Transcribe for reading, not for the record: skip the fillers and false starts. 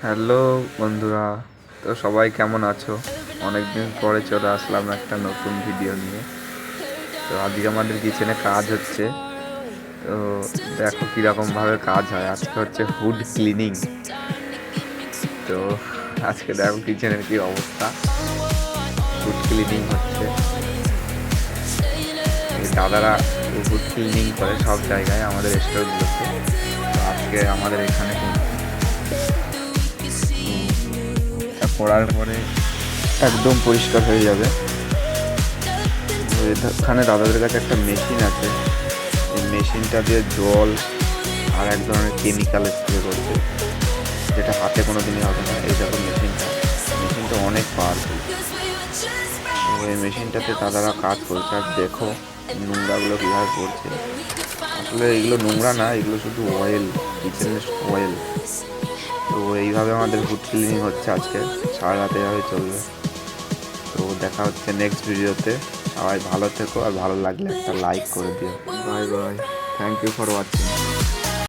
Hello বন্ধুরা, তো সবাই কেমন আছো? অনেকদিন পরে চলে আসলাম একটা নতুন ভিডিও নিয়ে। তো আজকে আমাদের কিচেনে কাজ হচ্ছে। তো দেখো কীরকমভাবে কাজ হয়। আজকে হচ্ছে হুড ক্লিনিং। তো আজকে দেখো কিচেনের কি অবস্থা। হুড ক্লিনিং হচ্ছে, এই দাদারা হুড ক্লিনিং করে সব জায়গায় আমাদের স্টোরগুলোতে। তো আজকে আমাদের এখানে করার পরে একদম পরিষ্কার হয়ে যাবে। এখানে দাদাদের কাছে একটা মেশিন আছে, এই মেশিনটা দিয়ে জল আর এক ধরনের কেমিক্যাল স্প্রে করছে, যেটা হাতে কোনো দিনই হবে না। এই দেখো মেশিনটা অনেক পাওয়ারফুল। তো এই মেশিনটাতে দাদারা কাজ করছে। আর দেখো নোংরাগুলো কীভাবে পড়ছে। আসলে এগুলো নোংরা না, এগুলো শুধু অয়েল, কিচেনের অয়েল। তো এইভাবে আমাদের হুড ক্লিনিং হচ্ছে আজকে, সারা রাত এভাবে চলবে। তো দেখা হচ্ছে নেক্সট ভিডিওতে। সবাই ভালো থেকো, আর ভালো লাগলে একটা লাইক করে দিও। Bye bye, thank you for watching.